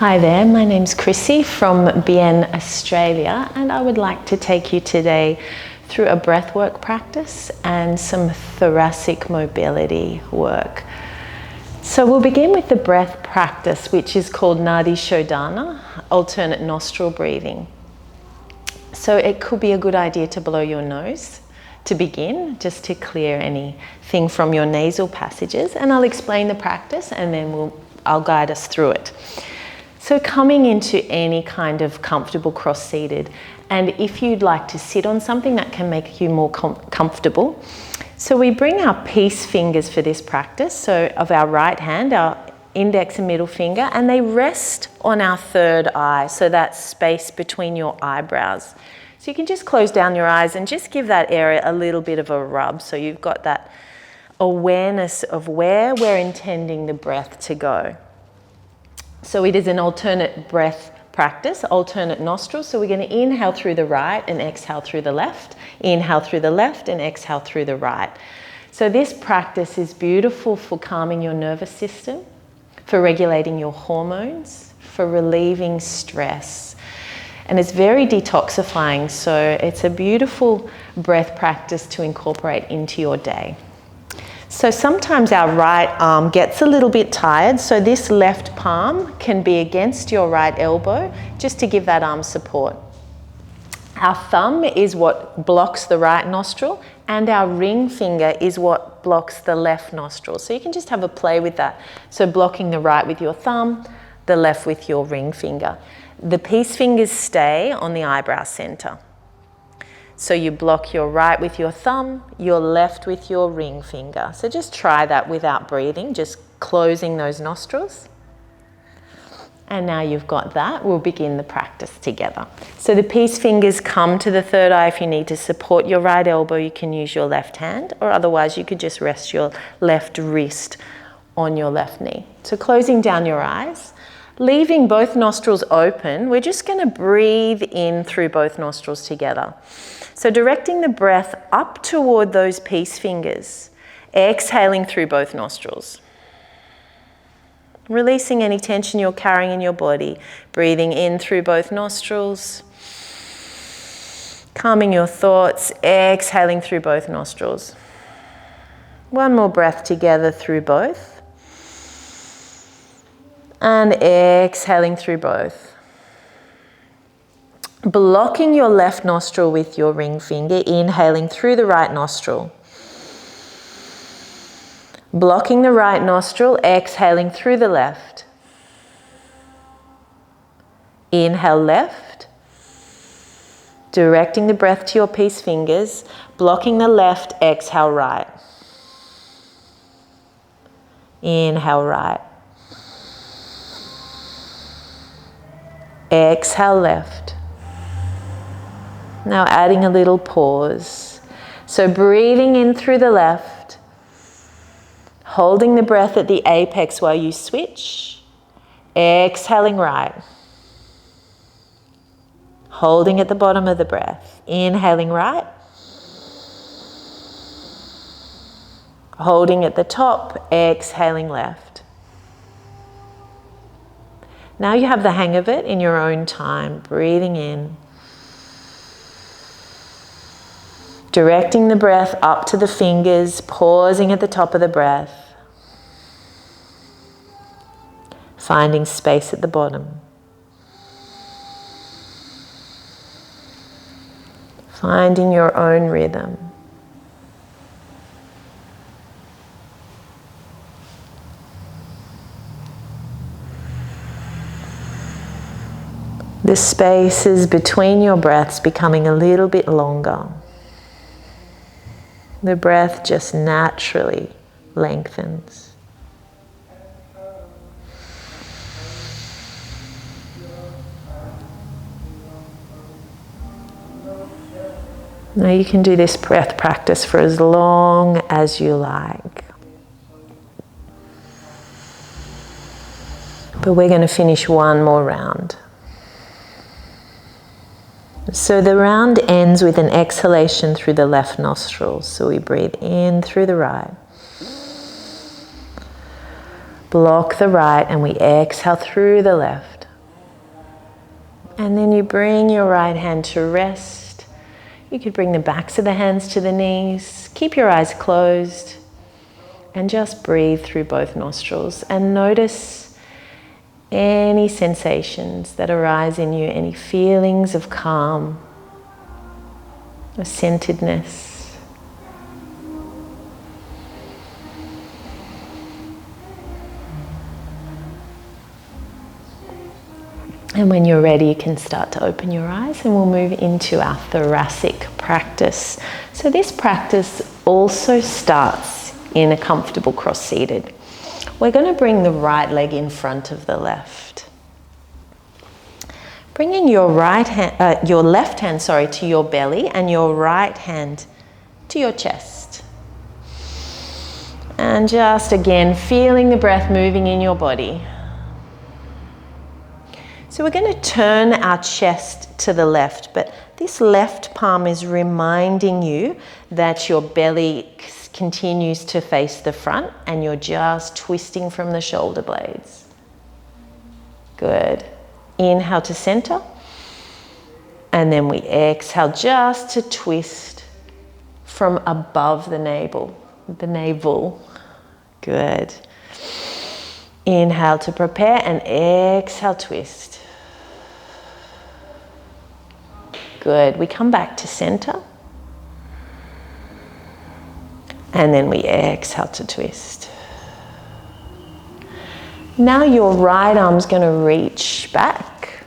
Hi there, my name's Chrissy from Bien, Australia, and I would like to take you today through a breathwork practice and some thoracic mobility work. So we'll begin with the breath practice, which is called Nadi Shodhana, alternate nostril breathing. So it could be a good idea to blow your nose to begin, just to clear anything from your nasal passages, and I'll explain the practice and then I'll guide us through it. So coming into any kind of comfortable cross-seated, and if you'd like to sit on something that can make you more comfortable. So we bring our peace fingers for this practice, so of our right hand, our index and middle finger, and they rest on our third eye, so that space between your eyebrows. So you can just close down your eyes and just give that area a little bit of a rub, so you've got that awareness of where we're intending the breath to go. So it is an alternate breath practice, alternate nostrils. So we're going to inhale through the right and exhale through the left. Inhale through the left and exhale through the right. So this practice is beautiful for calming your nervous system, for regulating your hormones, for relieving stress. And it's very detoxifying. So it's a beautiful breath practice to incorporate into your day. So sometimes our right arm gets a little bit tired, so this left palm can be against your right elbow just to give that arm support. Our thumb is what blocks the right nostril, and our ring finger is what blocks the left nostril. So you can just have a play with that. So blocking the right with your thumb, the left with your ring finger. The peace fingers stay on the eyebrow center. So you block your right with your thumb, your left with your ring finger. So just try that without breathing, just closing those nostrils. And now you've got that, we'll begin the practice together. So the peace fingers come to the third eye. If you need to support your right elbow, you can use your left hand, or otherwise you could just rest your left wrist on your left knee. So closing down your eyes, leaving both nostrils open, we're just going to breathe in through both nostrils together. So directing the breath up toward those peace fingers, exhaling through both nostrils. Releasing any tension you're carrying in your body, breathing in through both nostrils. Calming your thoughts, exhaling through both nostrils. One more breath together through both. And exhaling through both. Blocking your left nostril with your ring finger, inhaling through the right nostril. Blocking the right nostril, exhaling through the left. Inhale left. Directing the breath to your peace fingers, blocking the left, exhale right. Inhale right. Exhale left. Now adding a little pause. So breathing in through the left, holding the breath at the apex while you switch, exhaling right. Holding at the bottom of the breath, inhaling right. Holding at the top, exhaling left. Now you have the hang of it in your own time, breathing in. Directing the breath up to the fingers, pausing at the top of the breath. Finding space at the bottom. Finding your own rhythm. The spaces between your breaths becoming a little bit longer. The breath just naturally lengthens. Now you can do this breath practice for as long as you like. But we're going to finish one more round. So the round ends with an exhalation through the left nostril. So we breathe in through the right. Block the right and we exhale through the left. And then you bring your right hand to rest. You could bring the backs of the hands to the knees. Keep your eyes closed and just breathe through both nostrils and notice any sensations that arise in you, any feelings of calm or centeredness. And when you're ready, you can start to open your eyes and we'll move into our thoracic practice. So this practice also starts in a comfortable cross-seated. We're going to bring the right leg in front of the left. Bringing your left hand, to your belly and your right hand to your chest. And just again, feeling the breath moving in your body. So we're going to turn our chest to the left, but this left palm is reminding you that your belly continues to face the front and you're just twisting from the shoulder blades. Good. Inhale to center. And then we exhale just to twist from above the navel. Good. Inhale to prepare and exhale, twist. Good. We come back to center. And then we exhale to twist. Now your right arm's going to reach back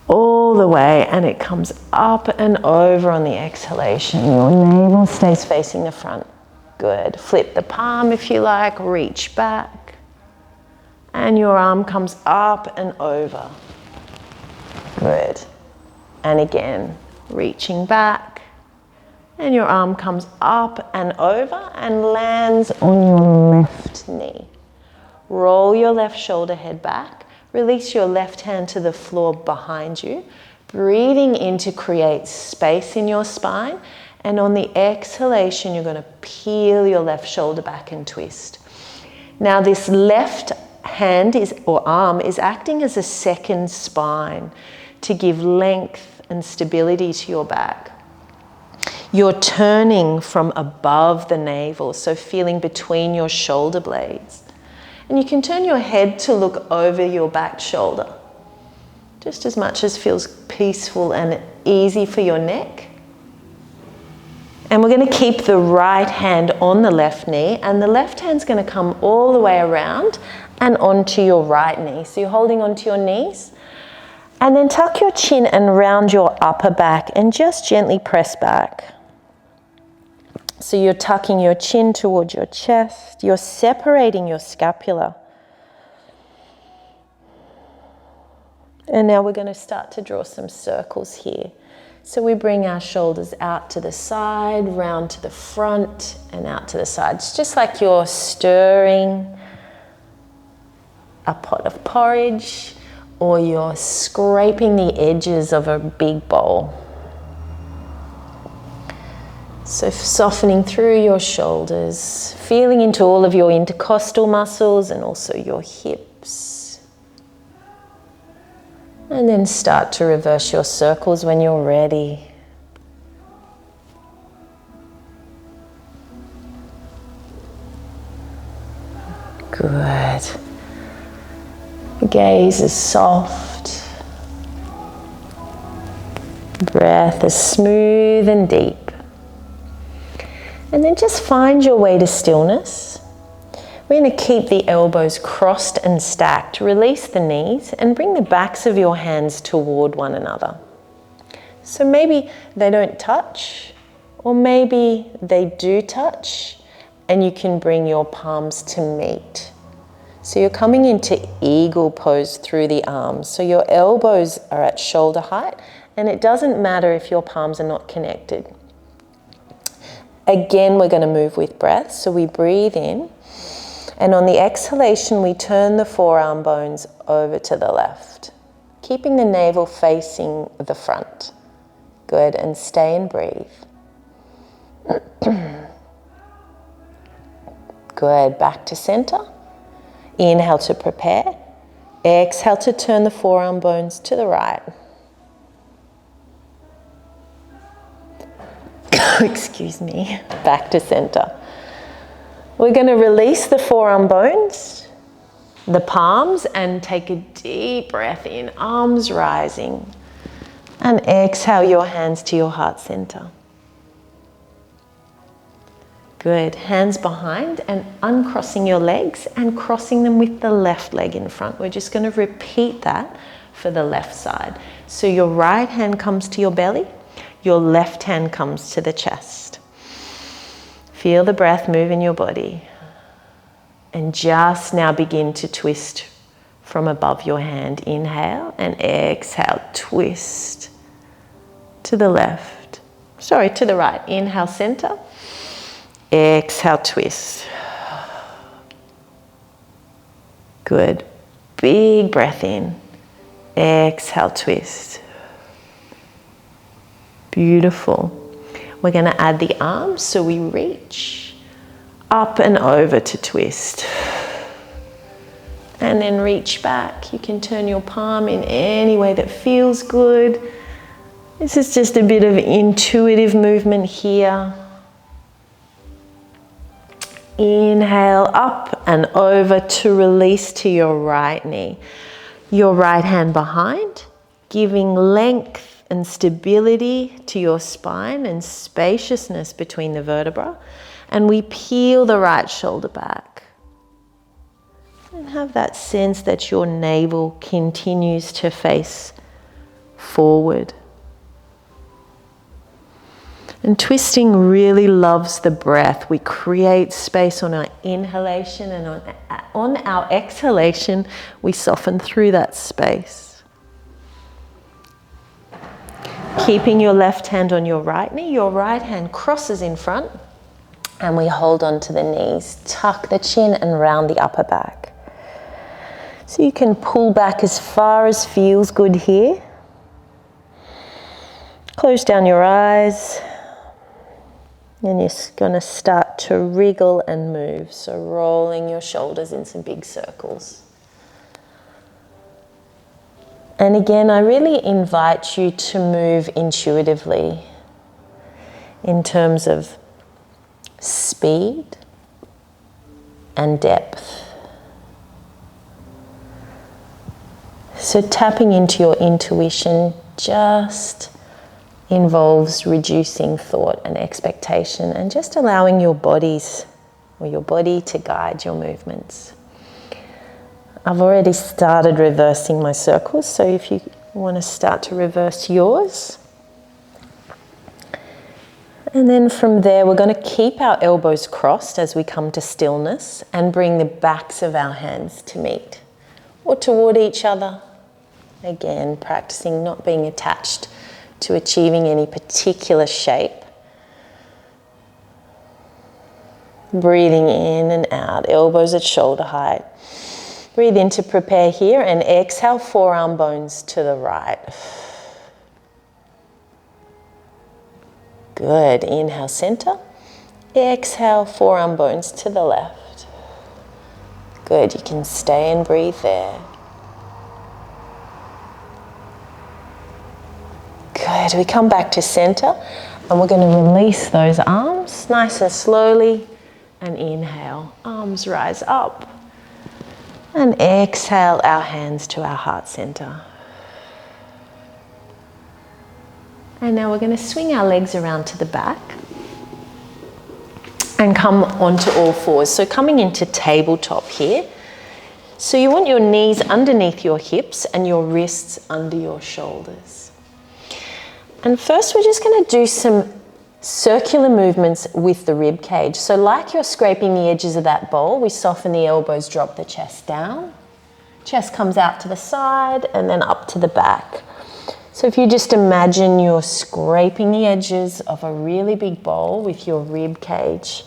all the way and it comes up and over on the exhalation. Your navel stays facing the front. Good. Flip the palm if you like, reach back. And your arm comes up and over. Good. And again, reaching back. And your arm comes up and over and lands on your left knee. Roll your left shoulder head back. Release your left hand to the floor behind you. Breathing in to create space in your spine. And on the exhalation, you're going to peel your left shoulder back and twist. Now this left hand or arm is acting as a second spine to give length and stability to your back. You're turning from above the navel, so feeling between your shoulder blades. And you can turn your head to look over your back shoulder, just as much as feels peaceful and easy for your neck. And we're going to keep the right hand on the left knee, and the left hand's going to come all the way around and onto your right knee. So you're holding onto your knees. And then tuck your chin and round your upper back and just gently press back. So you're tucking your chin towards your chest. You're separating your scapula. And now we're going to start to draw some circles here. So we bring our shoulders out to the side, round to the front, and out to the side. It's just like you're stirring a pot of porridge, or you're scraping the edges of a big bowl. So softening through your shoulders, feeling into all of your intercostal muscles and also your hips. And then start to reverse your circles when you're ready. Good. The gaze is soft. Breath is smooth and deep. And then just find your way to stillness. We're going to keep the elbows crossed and stacked. Release the knees and bring the backs of your hands toward one another. So maybe they don't touch, or maybe they do touch, and you can bring your palms to meet. So you're coming into eagle pose through the arms. So your elbows are at shoulder height, and it doesn't matter if your palms are not connected. Again, we're going to move with breath. So we breathe in, and on the exhalation, we turn the forearm bones over to the left, keeping the navel facing the front. Good, and stay and breathe. Good, back to center. Inhale to prepare. Exhale to turn the forearm bones to the right. Excuse me. Back to center. We're going to release the forearm bones, the palms, and take a deep breath in, arms rising. And exhale your hands to your heart center. Good. Hands behind and uncrossing your legs and crossing them with the left leg in front. We're just going to repeat that for the left side. So your right hand comes to your belly, your left hand comes to the chest. Feel the breath move in your body. And just now begin to twist from above your hand. Inhale and exhale, twist to the left. Sorry, to the right. Inhale, center. Exhale, twist. Good. Big breath in. Exhale, twist. Beautiful. We're going to add the arms, so we reach up and over to twist. And then reach back. You can turn your palm in any way that feels good. This is just a bit of intuitive movement here. Inhale up and over to release to your right knee. Your right hand behind, giving length and stability to your spine and spaciousness between the vertebrae. And we peel the right shoulder back. And have that sense that your navel continues to face forward. And twisting really loves the breath. We create space on our inhalation, and on our exhalation, we soften through that space. Keeping your left hand on your right knee, your right hand crosses in front, and we hold on to the knees. Tuck the chin and round the upper back. So you can pull back as far as feels good here. Close down your eyes. And you're going to start to wriggle and move. So rolling your shoulders in some big circles. And again, I really invite you to move intuitively in terms of speed and depth. So tapping into your intuition just involves reducing thought and expectation and just allowing your body to guide your movements. I've already started reversing my circles, so if you want to start to reverse yours. And then from there, we're going to keep our elbows crossed as we come to stillness and bring the backs of our hands to meet or toward each other. Again, practicing not being attached to achieving any particular shape. Breathing in and out, elbows at shoulder height. Breathe in to prepare here and exhale, forearm bones to the right. Good, inhale, center. Exhale, forearm bones to the left. Good, you can stay and breathe there. Good, we come back to center and we're going to release those arms nice and slowly and inhale, arms rise up and exhale our hands to our heart center. And now we're going to swing our legs around to the back and come onto all fours. So coming into tabletop here. So you want your knees underneath your hips and your wrists under your shoulders. And first we're just going to do some circular movements with the rib cage. So like you're scraping the edges of that bowl, we soften the elbows, drop the chest down. Chest comes out to the side and then up to the back. So if you just imagine you're scraping the edges of a really big bowl with your rib cage.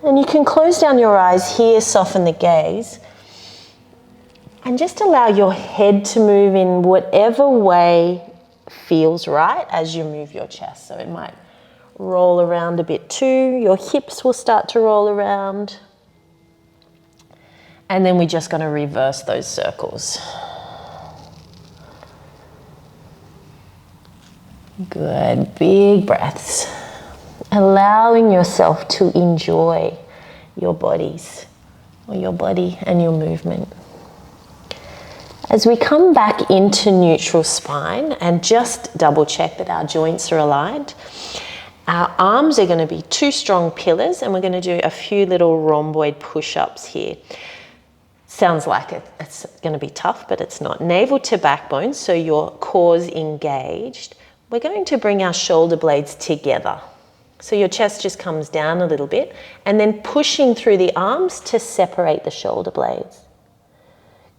And you can close down your eyes here, soften the gaze. And just allow your head to move in whatever way feels right as you move your chest. So it might roll around a bit too. Your hips will start to roll around. And then we're just going to reverse those circles. Good, big breaths. Allowing yourself to enjoy your bodies, or your body and your movement. As we come back into neutral spine and just double check that our joints are aligned, our arms are going to be two strong pillars, and we're going to do a few little rhomboid push-ups here. Sounds like it's going to be tough, but it's not. Navel to backbone, so your core's engaged. We're going to bring our shoulder blades together. So your chest just comes down a little bit, and then pushing through the arms to separate the shoulder blades.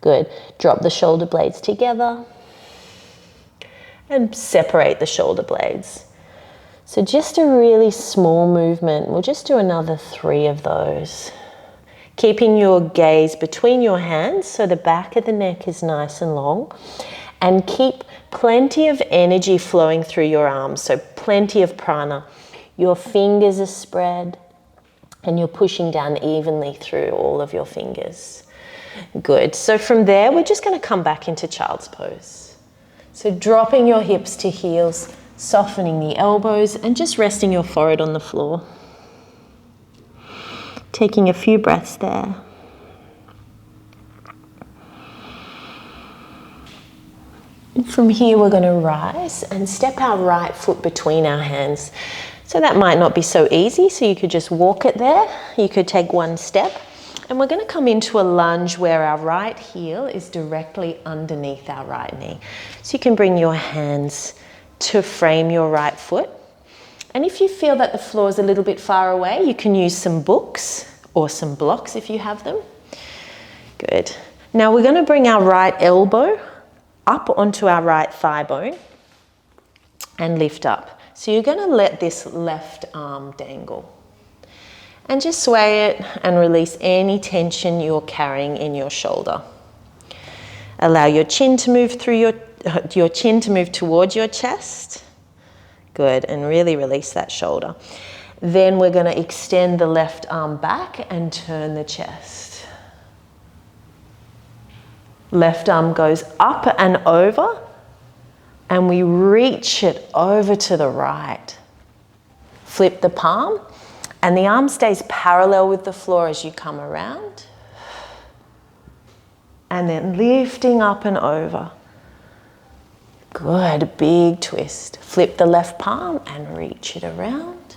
Good. Drop the shoulder blades together and separate the shoulder blades. So just a really small movement. We'll just do another 3 of those. Keeping your gaze between your hands so the back of the neck is nice and long, and keep plenty of energy flowing through your arms, so plenty of prana. Your fingers are spread and you're pushing down evenly through all of your fingers. Good. So from there, we're just going to come back into child's pose. So dropping your hips to heels, softening the elbows, and just resting your forehead on the floor. Taking a few breaths there. And from here, we're going to rise and step our right foot between our hands. So that might not be so easy, so you could just walk it there. You could take one step. And we're going to come into a lunge where our right heel is directly underneath our right knee. So you can bring your hands to frame your right foot. And if you feel that the floor is a little bit far away, you can use some books or some blocks if you have them. Good. Now we're going to bring our right elbow up onto our right thigh bone and lift up. So you're going to let this left arm dangle. And just sway it and release any tension you're carrying in your shoulder. Allow your chin to move through your chin to move towards your chest. Good, and really release that shoulder. Then we're going to extend the left arm back and turn the chest. Left arm goes up and over, and we reach it over to the right. Flip the palm. And the arm stays parallel with the floor as you come around. And then lifting up and over. Good, big twist. Flip the left palm and reach it around.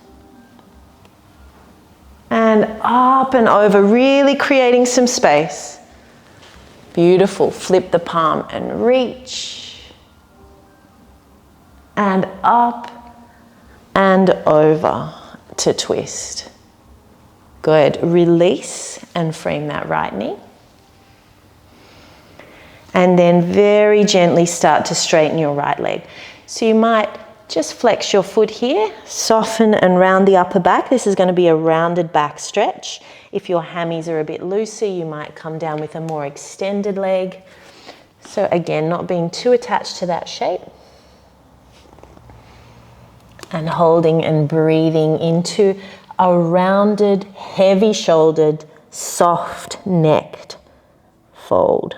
And up and over, really creating some space. Beautiful. Flip the palm and reach. And up and over. To twist. Good. Release and frame that right knee. And then very gently start to straighten your right leg. So you might just flex your foot here, soften and round the upper back. This is going to be a rounded back stretch. If your hammies are a bit looser, you might come down with a more extended leg. So again, not being too attached to that shape. And holding and breathing into a rounded, heavy-shouldered, soft-necked fold.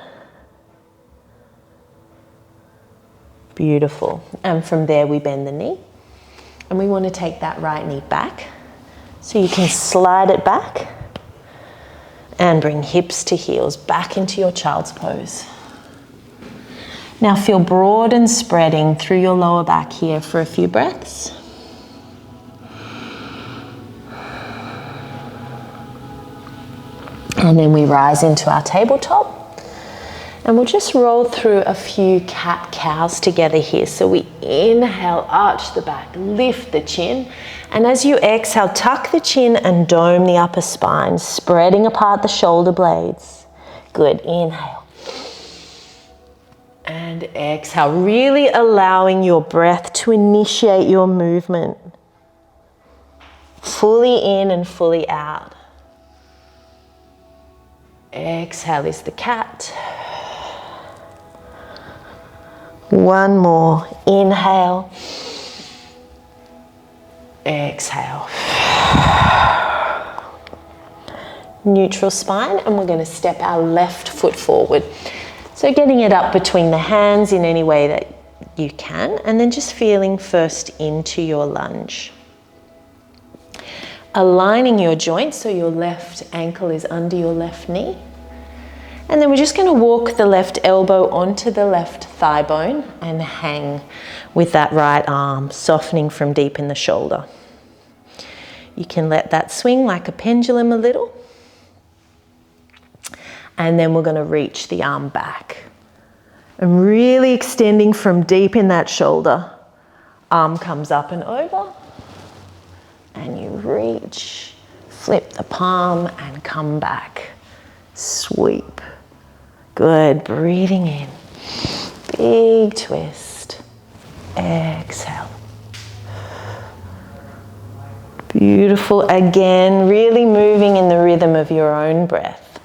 Beautiful. And from there we bend the knee. And we want to take that right knee back. So you can slide it back and bring hips to heels back into your child's pose. Now feel broad and spreading through your lower back here for a few breaths. And then we rise into our tabletop. And we'll just roll through a few cat-cows together here. So we inhale, arch the back, lift the chin. And as you exhale, tuck the chin and dome the upper spine, spreading apart the shoulder blades. Good, inhale. And exhale, really allowing your breath to initiate your movement. Fully in and fully out. Exhale is the cat. One more. Inhale. Exhale. neutral spine, and we're going to step our left foot forward. So getting it up between the hands in any way that you can, and then just feeling first into your lunge. Aligning your joints so your left ankle is under your left knee. And then we're just going to walk the left elbow onto the left thigh bone and hang with that right arm, softening from deep in the shoulder. You can let that swing like a pendulum a little. And then we're going to reach the arm back. And really extending from deep in that shoulder. Arm comes up and over. And you reach, flip the palm and come back. Sweep. Good, breathing in. Big twist. Exhale. Beautiful. Again, really moving in the rhythm of your own breath.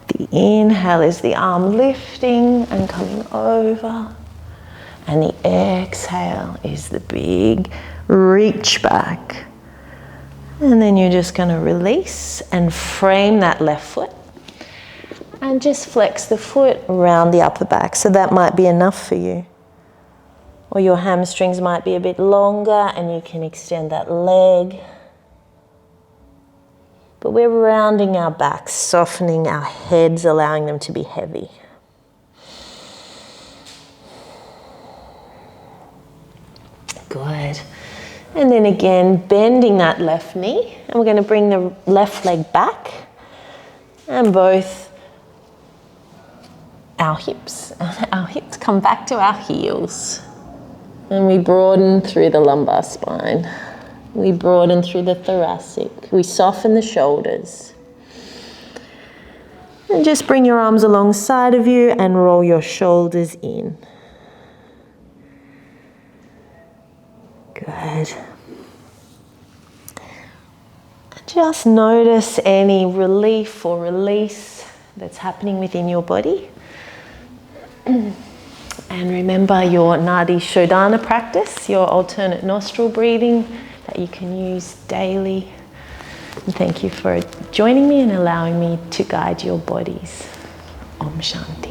The inhale is the arm lifting and coming over. And the exhale is the big reach back. And then you're just going to release and frame that left foot. And just flex the foot around the upper back. So that might be enough for you. Or your hamstrings might be a bit longer and you can extend that leg. But we're rounding our backs, softening our heads, allowing them to be heavy. Good. And then again, bending that left knee. And we're going to bring the left leg back. And both our hips come back to our heels. And we broaden through the lumbar spine. We broaden through the thoracic. We soften the shoulders. And just bring your arms alongside of you and roll your shoulders in. Good. Just notice any relief or release that's happening within your body. And remember your Nadi Shodhana practice, your alternate nostril breathing that you can use daily. And thank you for joining me and allowing me to guide your bodies. Om Shanti.